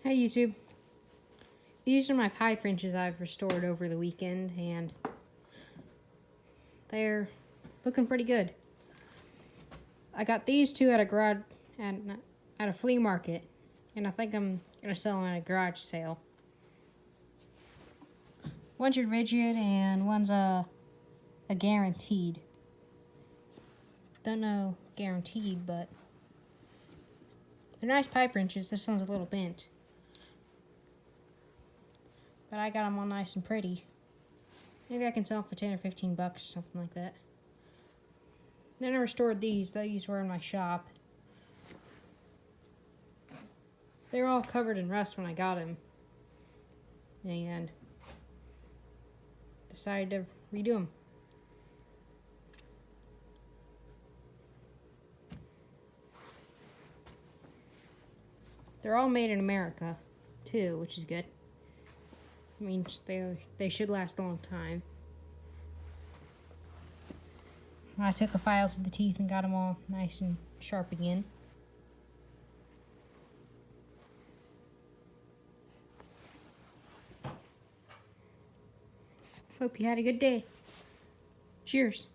Hey YouTube, these are my pipe wrenches I've restored over the weekend and they're looking pretty good. I got these two at a garage at a flea market and I think I'm gonna sell them at a garage sale. One's a rigid and one's a guaranteed. Don't know guaranteed, but they're nice pipe wrenches. This one's a little bent. But I got them all nice and pretty. Maybe I can sell them for 10 or 15 bucks or something like that. Then I restored these. These were in my shop. They were all covered in rust when I got them. And decided to redo them. They're all made in America, too, which is good. Means they should last a long time. I took the files to the teeth and got them all nice and sharp again. Hope you had a good day. Cheers.